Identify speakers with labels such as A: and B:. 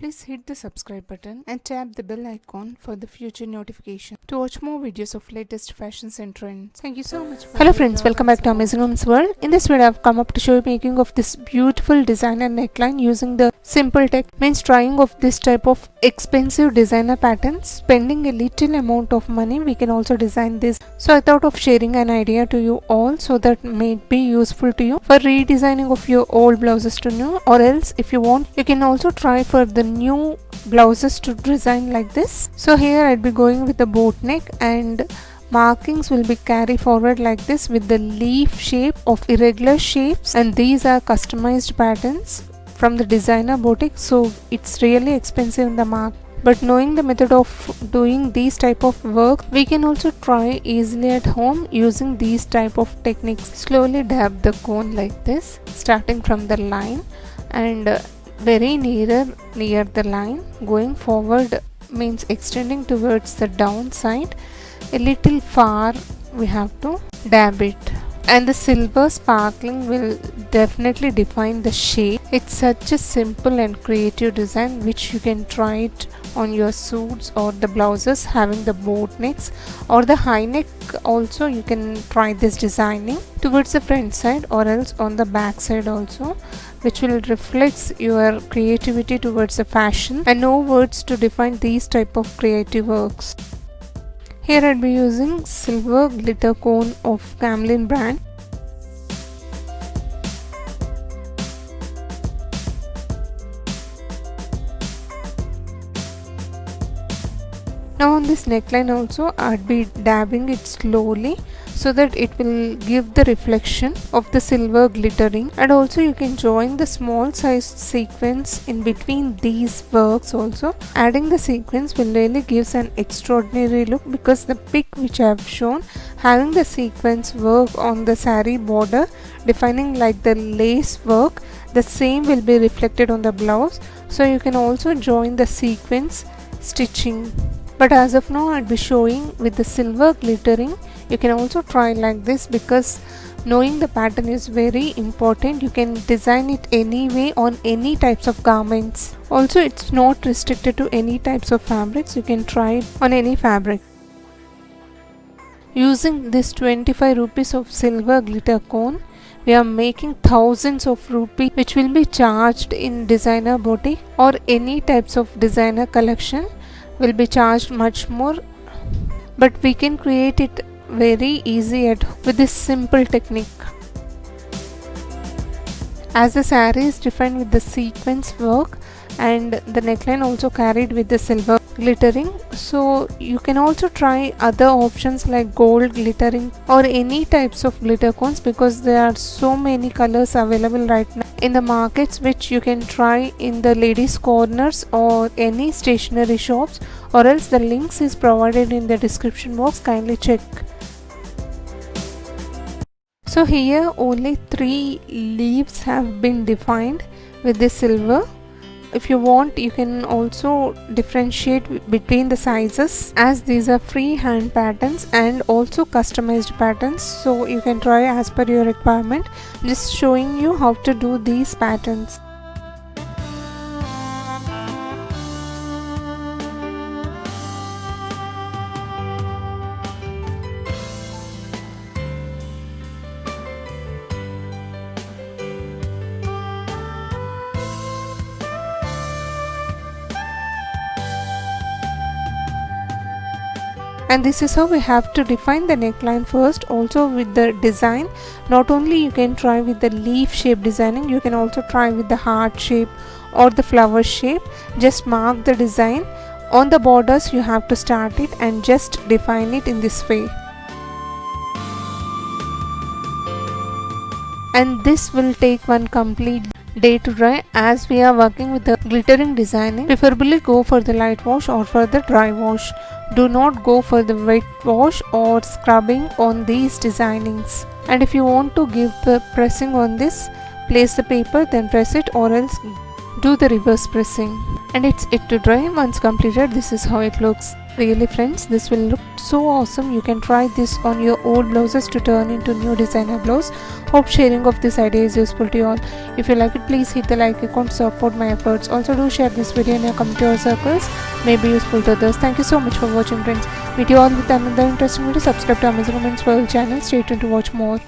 A: Please hit the subscribe button and tap the bell icon for the future notification to watch more videos of latest fashions and trends. Thank you so much. Hello friends, welcome back to Amazing Homes World. In this video, I've come up to show you making of this beautiful designer neckline using the simple tech. Means trying of this type of expensive designer patterns, spending a little amount of money, we can also design this. So I thought of sharing an idea to you all so that may be useful to you for redesigning of your old blouses to new, or else if you want, you can also try for the new blouses to design like this. So here I'd be going with the boat neck, and markings will be carry forward like this with the leaf shape of irregular shapes, and these are customized patterns from the designer boutique, so it's really expensive in the market. But knowing the method of doing these type of work, we can also try easily at home using these type of techniques. Slowly dab the cone like this, starting from the line and very near the line, going forward means extending towards the downside. A little far we have to dab it, and the silver sparkling will definitely define the shape. It's such a simple and creative design which you can try it on your suits or the blouses having the boat necks or the high neck. Also you can try this designing towards the front side or else on the back side also, which will reflect your creativity towards the fashion, and no words to define these type of creative works. Here I'd be using silver glitter cone of Camlin brand. Now on this neckline also I'd be dabbing it slowly so that it will give the reflection of the silver glittering, and also you can join the small sized sequence in between these works also. Adding the sequence will really gives an extraordinary look, because the pic which I have shown having the sequence work on the saree border defining like the lace work, the same will be reflected on the blouse, so you can also join the sequence stitching. But as of now I'll be showing with the silver glittering. You can also try like this, because knowing the pattern is very important. You can design it anyway on any types of garments. Also it's not restricted to any types of fabrics, you can try it on any fabric. Using this 25 rupees of silver glitter cone, we are making thousands of rupees which will be charged in designer boutique or any types of designer collection will be charged much more, but we can create it very easy with this simple technique. As the saree is defined with the sequence work and the neckline also carried with the silver glittering, so you can also try other options like gold glittering or any types of glitter cones, because there are so many colors available right now in the markets, which you can try in the ladies corners or any stationery shops, or else the links is provided in the description box, kindly check. So here only 3 leaves have been defined with this silver. If you want, you can also differentiate between the sizes, as these are freehand patterns and also customized patterns, so you can try as per your requirement. Just showing you how to do these patterns. And this is how we have to define the neckline first. Also with the design, not only you can try with the leaf shape designing, you can also try with the heart shape or the flower shape. Just mark the design on the borders, you have to start it and just define it in this way. And this will take one complete day to dry, as we are working with the glittering designing. Preferably go for the light wash or for the dry wash. Do not go for the wet wash or scrubbing on these designings. And if you want to give the pressing on this, place the paper, then press it, or else do the reverse pressing. And it's it to dry. Once completed, this is how it looks. Really friends, this will look so awesome. You can try this on your old blouses to turn into new designer blouse. Hope sharing of this idea is useful to you all. If you like it, please hit the like icon to support my efforts. Also do share this video in your community or circles, may be useful to others. Thank you so much for watching friends. Meet you all with another interesting video. Subscribe to Amazing Women's World channel. Stay tuned to watch more.